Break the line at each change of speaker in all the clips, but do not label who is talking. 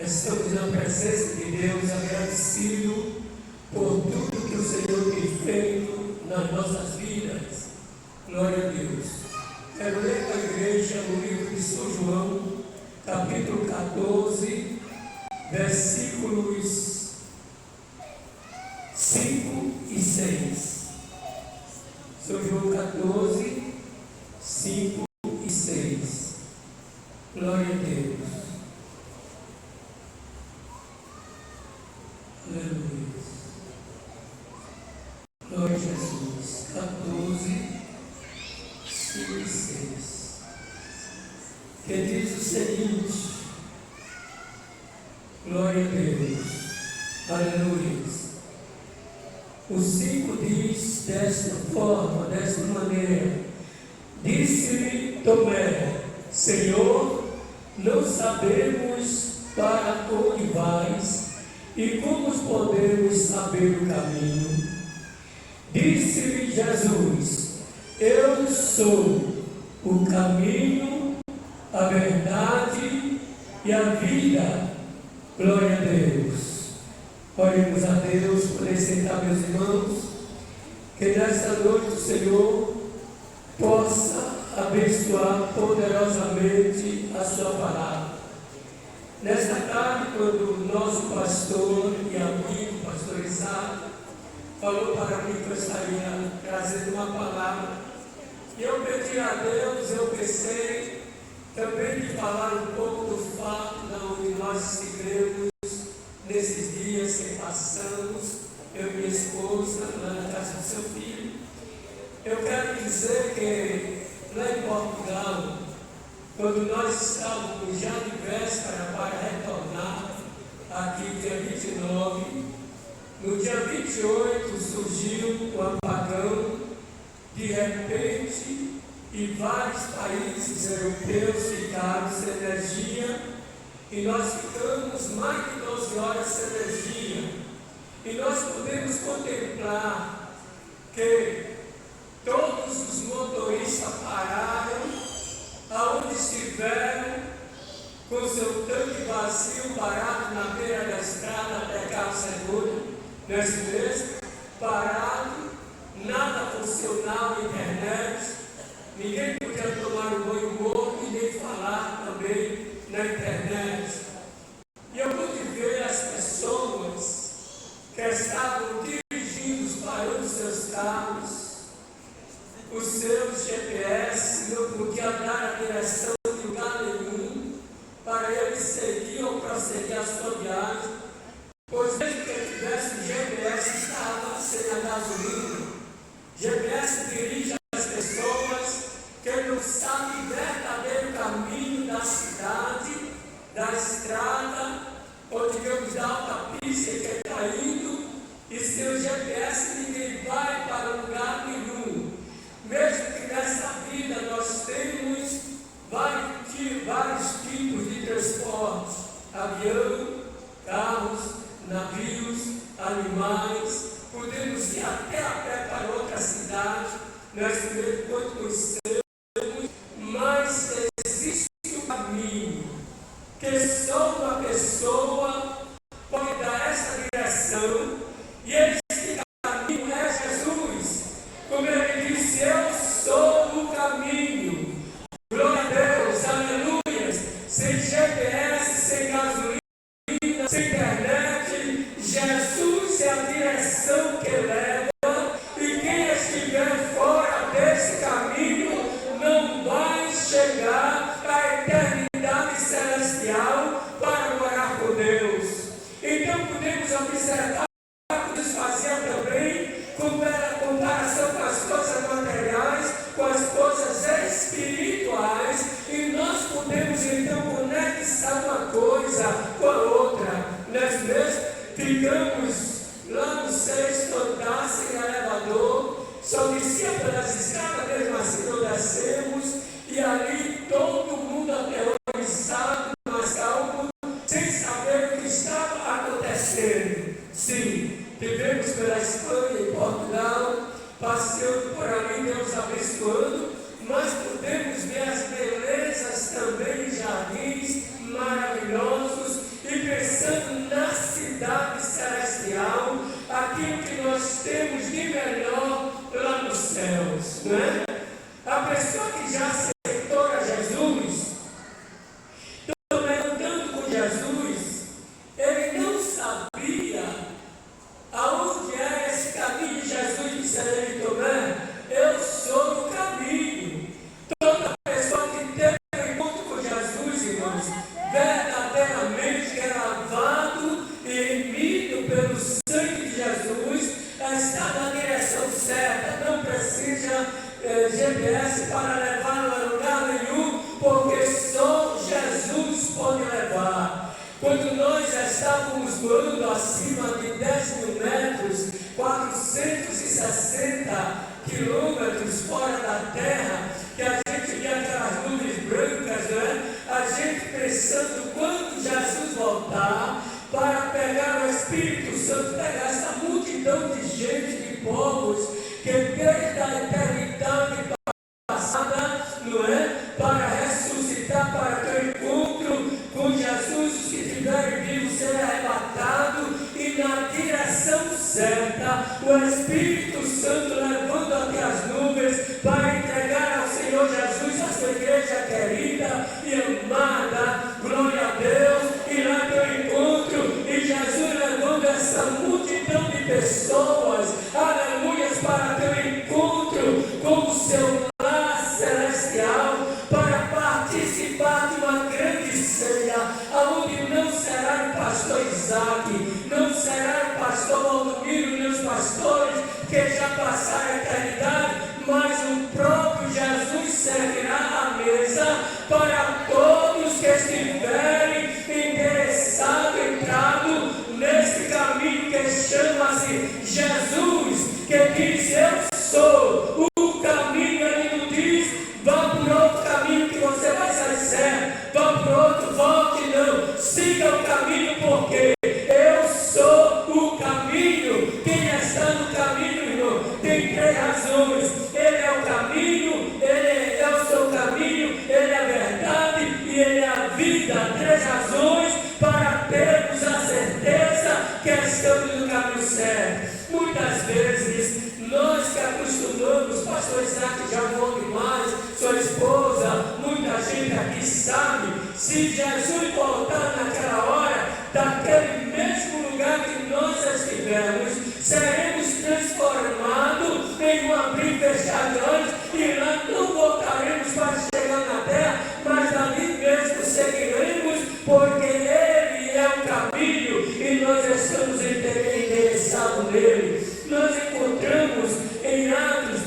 Estamos na presença de Deus, agradecido por tudo que o Senhor tem feito nas nossas vidas. Glória a Deus. Quero ler para a igreja no livro de São João, capítulo 14, versículos 5 e 6. São João 14, 5 e 6. Glória a Deus. Aleluia. Glória a Jesus. 14, 5 e 6. Que diz o seguinte. Glória a Deus. Aleluia. O 5 diz desta forma, desta maneira: disse-lhe Tomé, Senhor, não sabemos para onde vais e como podemos saber o caminho. Disse-lhe Jesus, eu sou o caminho, a verdade e a vida. Glória a Deus. Oremos a Deus, poder sentar, meus irmãos, que nesta noite o Senhor possa abençoar poderosamente a sua palavra. Nesta tarde, quando o nosso pastor e amigo, pastor Isaac, falou para mim que eu estaria trazendo uma palavra, e eu pedi a Deus, eu pensei também de falar um pouco do fato de onde nós estivemos nesses dias que passamos, eu e minha esposa, lá na casa do seu filho. Eu quero dizer que lá em Portugal, quando nós estávamos já de véspera para retornar aqui dia 29, no dia 28 surgiu um apagão, de repente, e vários países europeus ficaram sem energia, e nós ficamos mais de 12 horas sem energia, e nós podemos contemplar que todos os motoristas pararam, aonde estiveram, com seu tanque vazio parado na beira da estrada até carro seguro, nesse mês, parado, nada funcionava, internet, ninguém podia tomar um banho morto e nem falar também na internet. E eu pude ver as pessoas que estavam dirigindo, parando seus carros, os seus GPS, não podiam dar a direção de lugar nenhum para eles seguir ou prosseguir a sua viagem, pois mesmo que tivesse o GPS, estava sem a gasolina. GPS dirige as pessoas que não sabem o verdadeiro caminho da cidade, da estrada, ou digamos da autopista que está indo, e sem o GPS ninguém vai para lugar nenhum. Mesmo que nessa vida nós temos vários tipos de transporte, avião, carros, navios, animais, podemos ir até a pé para outra cidade, nós mesmo quando conhecemos, mas existe um caminho que só uma pessoa pode dar essa direção, e esse caminho é Jesus. Como ele disse, eu sou o caminho. Glória a Deus, aleluia. Sem GPS, sem gasolina, sem internet, Jesus é a direção que leva, e quem estiver fora desse caminho não vai chegar à eternidade celestial para morar com Deus. Então podemos observar, podemos fazer também comparação com as coisas materiais, com as coisas espirituais, e nós podemos então conectar uma coisa com a outra. Nós mesmos ficamos lá no 6º andar sem elevador, só descia pelas escadas, mesmo assim não descemos, e ali todo mundo aterrorizado, mas calmo, sem saber o que estava acontecendo. Sim, vivemos pela Espanha e Portugal, passeando por ali, Deus abençoando, mas podemos ver as belezas também, jardins maravilhosos, e quando nós já estávamos voando acima de 10 mil metros, 460 quilômetros fora da Terra, que a gente via aquelas nuvens brancas, né? A gente pensando quando Jesus voltar para pegar o Espírito Santo, pegar essa multidão de gente, de povos, que desde a eternidade passada, não é? Para ressuscitar, para ter encontro com Jesus, os que estiverem vivos serem arrebatados, e na direção certa, o Espírito Santo levando até as nuvens, para entregar ao Senhor Jesus a sua igreja querida e amada, glória a Deus, e lá ter encontro, e Jesus levando essa multidão de pessoas, aleluias, para ter encontro com o seu celestial, para participar de uma grande ceia, aonde não será o pastor Isaac, não será o pastor Valdomiro, nem os pastores que já passaram a eternidade, mas o próprio Jesus servirá a mesa para todos que estiverem interessados, entrado nesse caminho que chama-se Jesus, que diz: eu sou o caminho. Ele não diz: vá por outro caminho que você vai sair certo, vá por outro, volte, não, siga o caminho, porque eu sou o caminho. Quem está no caminho, irmão, tem 3 razões: ele é o caminho, eu sou o caminho, ele é a verdade e ele é a vida. 3 razões para termos a certeza que estamos no caminho certo. Muitas vezes nós que acostumamos, pastor Isaac já voou demais, sua esposa, muita gente aqui sabe, se Jesus voltar naquela hora, daquele mesmo lugar que nós estivemos, seremos transformados em um abrir e fechar de olhos, e lá não voltaremos para chegar na terra, mas ali mesmo seguiremos, porque Ele é o caminho e nós estamos interessados nele. Nós encontramos em Atos,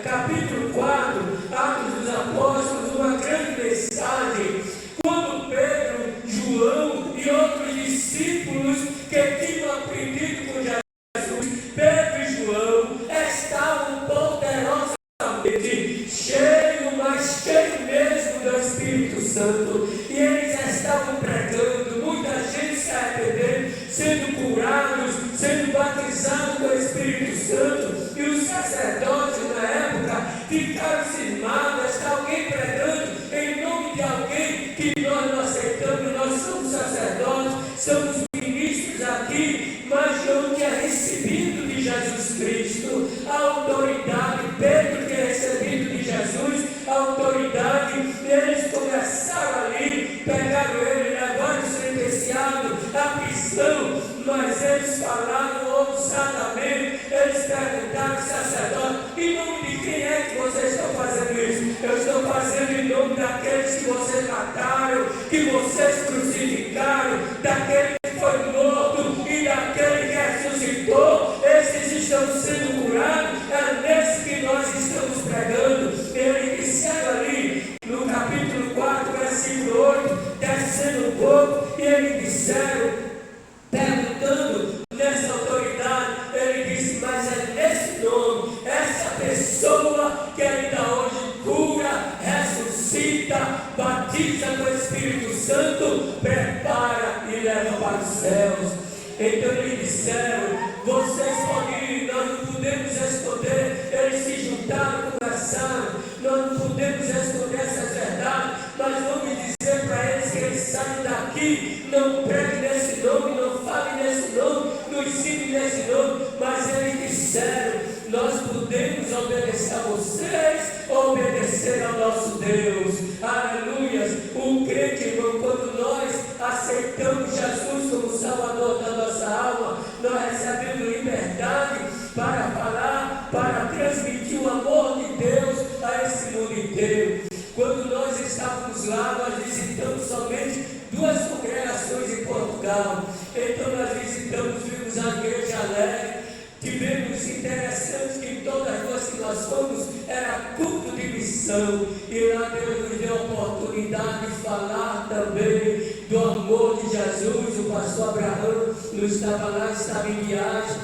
capítulo 4, Atos dos Apóstolos, uma grande mensagem, quando Pedro, João e outros discípulos que tinham aprendido com Jesus, Pedro e João estavam poderosamente cheios, mas cheios mesmo do Espírito Santo, e eles estavam pregando, muita gente se arrependendo, sendo curados, sendo batizados com o Espírito Santo, e os sacerdotes na época ficaram cismados: está alguém pregando em nome de alguém que nós não aceitamos, nós somos sacerdotes, somos ministros aqui, mas não tinha recebido de Jesus Cristo a autoridade. Pedro tinha recebido de Jesus a autoridade, e eles começaram ali, pegaram ele, levaram sentenciado à prisão, mas eles falaram ousadamente, eles perguntaram ao sacerdote: em nome de quem é que vocês estão fazendo isso? Eu estou fazendo em nome daqueles que vocês mataram, que vocês crucificaram, daquele que foi morto e daquele que ressuscitou. Esses estão sendo curados, é nesse que nós estamos pregando. Ele disseram ali no capítulo 4, versículo 8, descendo um pouco, e eles disseram, perguntando nessa autoridade, ele disse: mas é nesse nome, essa pessoa que ainda hoje cura, ressuscita, batiza com o Espírito Santo, prepara e leva para os céus. Então eles disseram: vocês podem ir, nós não podemos esconder. Eles se juntaram, conversaram: nós não podemos esconder essas verdades, mas vamos dizer para eles que eles saem daqui, não preguem nesse nome, não falem nesse nome, não ensinem nesse nome. Mas eles disseram: nós podemos obedecer a vocês, obedecer ao nosso Deus. Aleluias. O crente, irmão, quando nós aceitamos Jesus como Salvador da nossa alma, nós recebemos liberdade para falar, para transmitir o amor de Deus a esse mundo inteiro. Quando nós estávamos lá, nós visitamos somente 2 congregações em Portugal. Então nós visitamos, vimos a Igreja Alegre. Tivemos interessante que em todas as 2 que nós fomos era culto de missão, e lá Deus nos deu a oportunidade de falar também do amor de não estava lá, estava em viagem,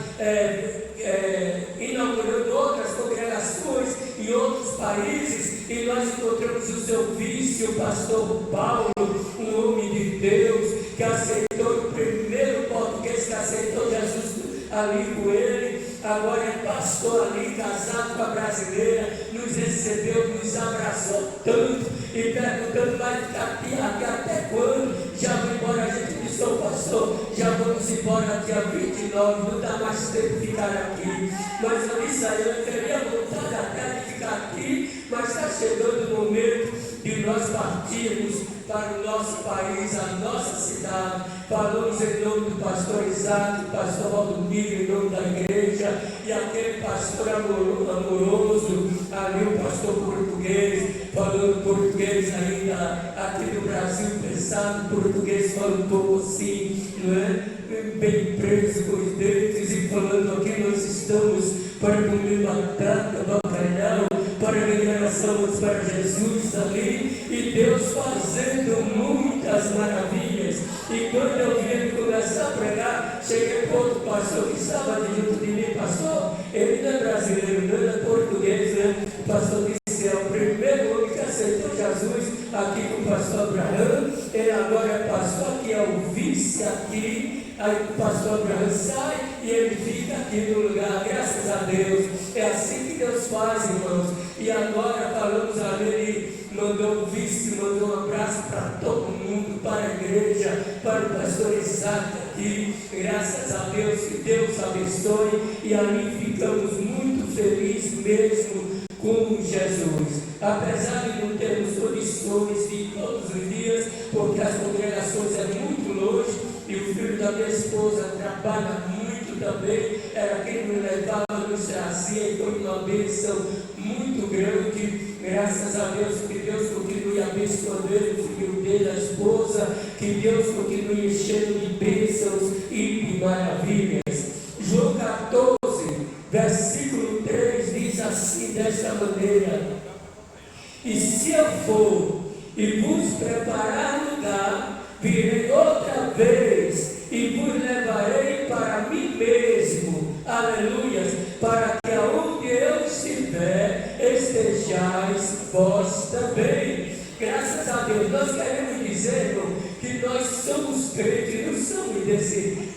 inaugurando outras congregações em outros países, e nós encontramos o seu vice, o pastor Paulo, um homem de Deus, que aceitou o primeiro português que aceitou Jesus ali com ele, agora é pastor ali, casado com a brasileira, nos recebeu, nos abraçou tanto, e perguntando, vai ficar aqui até quando? Já vou embora, a gente disse, ô pastor, já vamos embora dia 29, não dá mais tempo de ficar aqui. Mas eu disse a ele, eu teria vontade até de ficar aqui, mas está chegando o momento de nós partirmos para o nosso país, a nossa cidade. Falamos em nome do pastor Isaac, do pastor Valdomiro, em nome da igreja, e aquele pastor amoroso, ali o pastor português, falando português ainda, aqui no Brasil, pensado, português falando um pouco assim, não é? Bem preso com os dentes e falando aqui nós estamos para comer batata, bacalhau, para ganhar as almas para Jesus ali, e Deus fazendo muitas maravilhas. E quando eu vi ele começar a pregar, cheguei para outro pastor que estava junto de mim, pastor, ele não é brasileiro, não é português, né? O pastor disse, é o primeiro homem que aceitou Jesus aqui com o pastor Abraão, ele agora é pastor, aqui é o vice aqui. Aí o pastor Abraão sai e ele fica aqui no lugar, graças a Deus. É assim que Deus faz, irmãos. E agora falamos ali, ele mandou um vice, mandou um abraço para todo mundo, para a igreja, para o pastor Isaac aqui. Graças a Deus, que Deus abençoe. E ali ficamos muito felizes mesmo com Jesus. Apesar de não termos condições de ir todos os dias, porque as congregações é muito longe, e o filho da minha esposa trabalha muito também, era quem me levava, nos trazia, e foi uma bênção muito grande. Graças a Deus, que Deus continue abençoando ele, o filho dele, a esposa, que Deus continue enchendo de bênçãos e de maravilhas. João 14, versículo 3 diz assim, desta maneira: e se eu for e vos preparar lugar, virei outra vez e vos levarei para mim mesmo, aleluias, para que aonde eu estiver, estejais vós também. Graças a Deus, nós queremos dizer, irmão, que nós somos crentes, não somos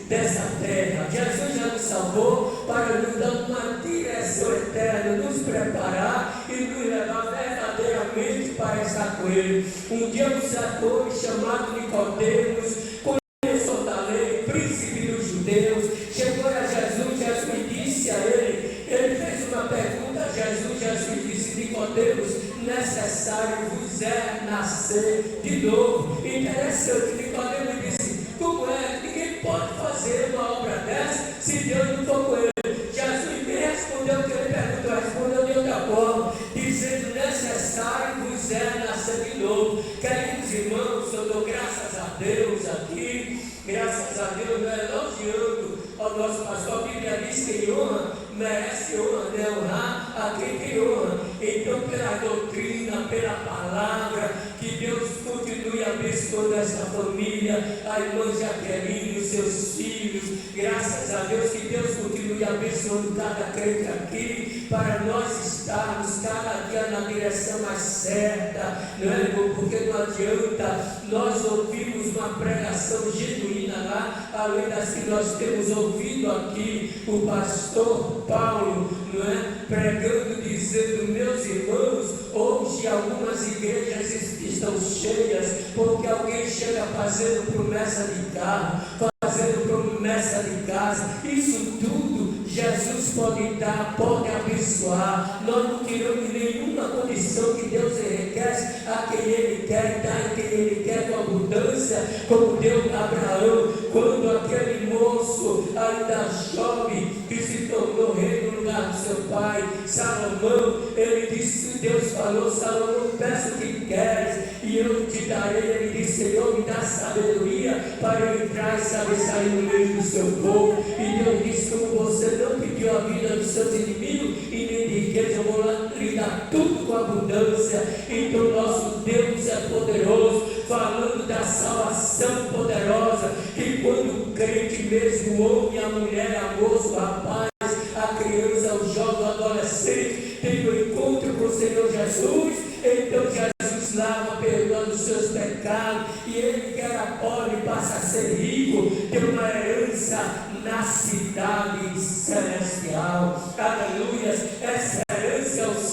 dessa terra. Jesus já nos salvou para nos dar uma direção eterna, nos preparar e nos levar verdadeiramente para estar com Ele. Um dia um certo homem chamado Nicodemos, conhecedor da lei, príncipe dos judeus, chegou a Jesus, Jesus disse a ele fez uma pergunta a Jesus disse, Nicodemos, necessário vos é nascer de novo. Interessante, Nicodemos disse, como é? Ninguém pode fazer uma obra dessa se Deus não for com ele. Jesus me respondeu o que ele perguntou, respondeu de outra forma, dizendo, necessário vos é nascer de novo. Queridos irmãos, eu dou graças a Deus aqui, graças a Deus, elogiando ao nosso pastor. A Bíblia diz que quem honra merece honra, né? Honrar a quem tem honra. Então, pela doutrina, pela palavra, que Deus continue abençoando essa família, a irmã Jaqueline, os seus filhos. Graças a Deus, que Deus continue abençoando cada crente aqui, para nós estarmos cada dia na direção mais certa, não é, irmão? Porque não adianta nós ouvirmos uma pregação genuína lá, além das que nós temos ouvido aqui, o pastor Paulo, não é, pregando, dizendo, meus irmãos, hoje algumas igrejas estão cheias, porque alguém chega fazendo promessa de carro, fazendo promessa de casa. Isso tudo Jesus pode dar, pode abençoar. Nós não tiramos nenhuma condição que Deus enriquece a quem Ele quer, dar a quem Ele quer com abundância, como deu a Abraão, quando aquele moço ainda jovem, que se tornou rei no lugar do seu pai, Salomão, ele disse, Deus falou, Salomão, peço o que queres, e eu te darei. Ele disse, Senhor, me dá sabedoria para eu entrar e saber sair no meio do seu povo. E Deus disse, como você não pediu a vida dos seus inimigos e nem de riqueza, eu vou lhe dar tudo com abundância. Então nosso Deus é poderoso, falando da salvação poderosa, que quando o crente mesmo o homem, a mulher, a moça, o rapaz, a criança, o jovem, o adolescente, tem um encontro com o Senhor Jesus, então Jesus lava, perdoando os seus pecados, e ele que era pobre passa a ser rico, tem uma herança na cidade celestial. Aleluia, essa herança é os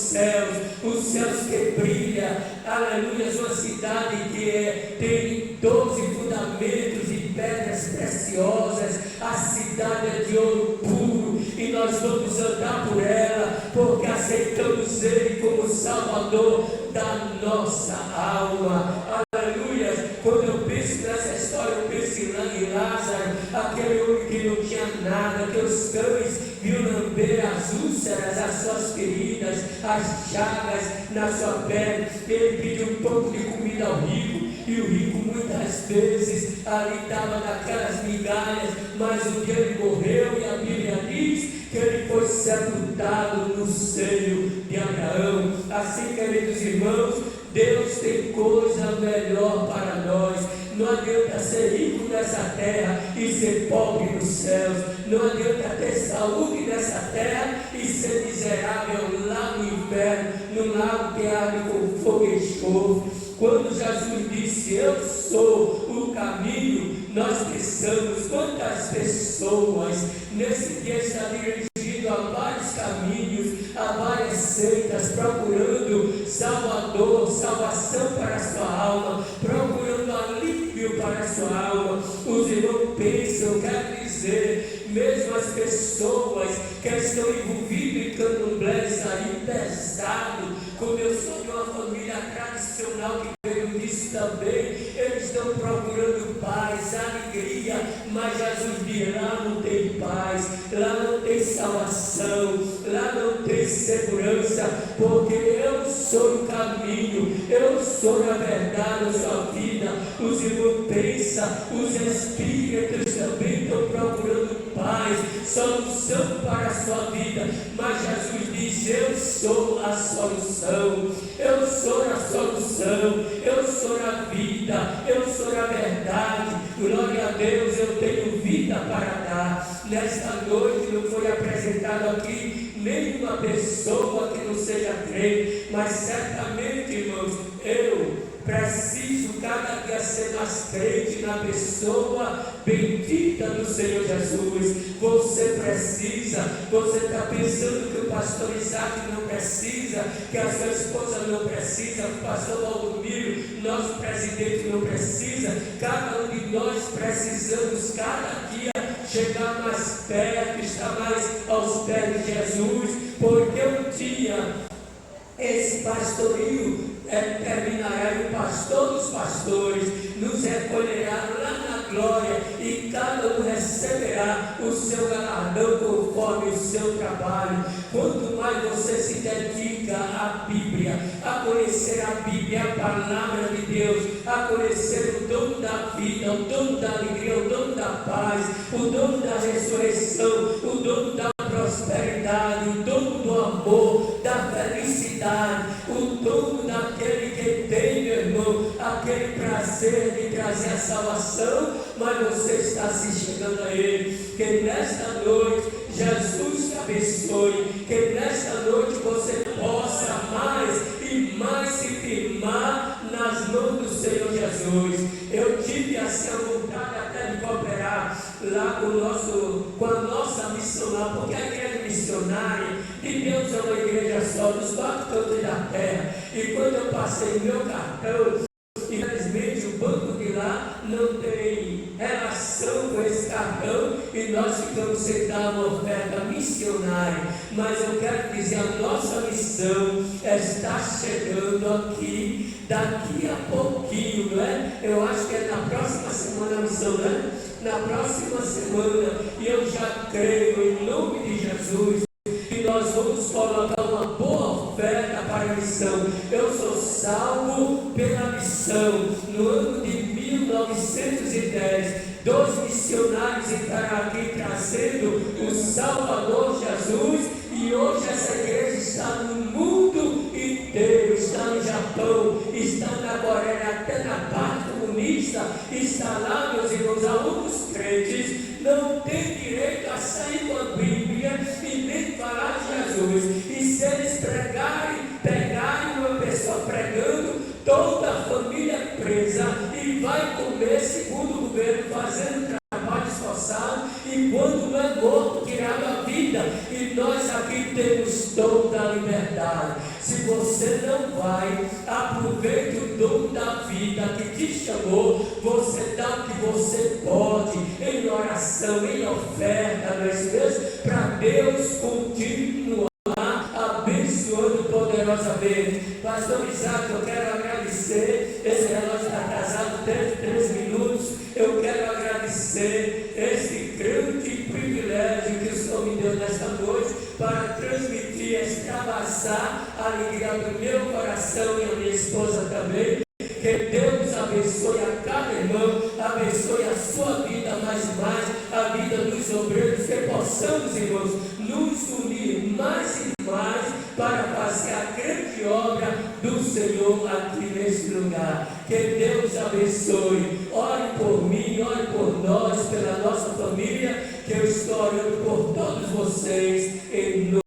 céus que brilham, aleluia, uma cidade que tem 12 fundamentos e pedras preciosas, a cidade é de ouro puro, e nós vamos andar por ela, porque aceitamos Ele como Salvador da nossa alma. Aleluia. Quando eu penso nessa história, eu penso em Lázaro, aquele homem que não tinha nada, que os cães viu lamber as úlceras, as suas feridas, as chagas na sua pele. Ele pediu um pouco de comida ao rico, e o rico muitas vezes ali dava daquelas migalhas, mas um dia ele morreu, e a Bíblia diz que ele foi sepultado no seio de Abraão. Assim, queridos irmãos, Deus tem coisa melhor para nós. Não adianta ser rico nessa terra e ser pobre nos céus. Não adianta ter saúde nessa terra e ser miserável lá no inferno, no lago que arde com fogo e enxofre. Quando Jesus disse, eu sou o caminho, nós pensamos quantas pessoas nesse dia estão dirigindo a vários caminhos, a várias seitas, procurando Salvador, salvação para a sua alma, procurando alívio para a sua alma. Os irmãos pensam, quero dizer, mesmo as pessoas que estão envolvidas em candomblés aí pesado, como eu sou de uma família tradicional que veio disso também, eles estão procurando paz, alegria, mas Jesus diz, lá não tem paz, lá não tem salvação, lá não tem segurança, porque eu sou o caminho, eu sou a verdade, eu sou a vida. Os irmãos pensam, os espíritos também estão procurando paz, solução para a sua vida, mas Jesus diz, eu sou a solução, eu sou a solução, eu sou a vida, eu sou a verdade. Glória a Deus, eu tenho vida para dar. Nesta noite não foi apresentado aqui nenhuma pessoa que não seja crente, mas certamente, irmãos, eu preciso cada dia ser mais crente na pessoa bendita do Senhor Jesus. Você precisa. Você está pensando que o pastor Isaac não precisa, que a sua esposa não precisa, o pastor Valdomiro, nosso presidente, não precisa. Cada um de nós precisamos cada dia chegar mais perto, estar mais aos pés de Jesus, porque um dia esse pastorio terminará, e o pastor dos pastores nos recolherá lá na glória, e cada um receberá o seu galardão conforme o seu trabalho. Quanto mais você se dedica à Bíblia, a conhecer a Bíblia, a palavra de Deus, a conhecer o dono da vida, o dono da alegria, o dono da paz, o dono da ressurreição, o dono da prosperidade, o dono do amor, da felicidade, o dono daquele que tem, meu irmão, aquele prazer de trazer a salvação, mas você está se chegando a Ele. Que nesta noite Jesus te abençoe, que nesta noite você possa mais e mais se firmar nas mãos do Senhor Jesus. Eu tive assim a vontade até de cooperar lá com a nossa missão lá, porque a igreja missionária de Deus é uma igreja só, dos 4 cantos da terra. E quando eu passei meu cartão, infelizmente o banco de lá não tem relação com esse cartão, e nós ficamos sem dar uma oferta missionária. Mas eu quero dizer, a nossa missão está chegando aqui, daqui a pouquinho, não é? Eu acho que é na próxima semana a missão, né? Na próxima semana, e eu já creio em nome de Jesus que nós vamos colocar uma boa oferta para a missão. Eu sou salvo pela missão. No ano de 1910, 2 missionários entraram aqui trazendo o Salvador Jesus, e hoje essa igreja está no mundo inteiro, está no Japão, está na Coreia, até na parte comunista, está lá, meus irmãos, alguns crentes não tem direito a sair com a Bíblia e nem falar de Jesus. E se eles pegarem uma pessoa pregando, toda a família presa e vai comer segundo o governo, fazendo trabalho esforçado, e quando não é morto, tirado a vida. E nós aqui temos toda a liberdade. Se você não vai, aproveite o dom da vida que te chamou. Você dá o que você pode, em oração, em oferta, não é isso mesmo? Para Deus continuar abençoando poderosamente. Pastor Isaac, eu quero agradecer. Esse relógio está atrasado 3 minutos. Eu quero agradecer esse grande privilégio que o Senhor me deu nesta noite para transmitir, extravasar a alegria do meu coração e a minha esposa também. Que Deus abençoe a cada irmão, abençoe a sua vida mais e mais, a vida dos obreiros, que possamos, irmãos, nos unir mais e mais para fazer a grande obra do Senhor aqui neste lugar. Que Deus abençoe. Ore por mim, ore por nós, pela nossa família, que eu estou orando por todos vocês em nome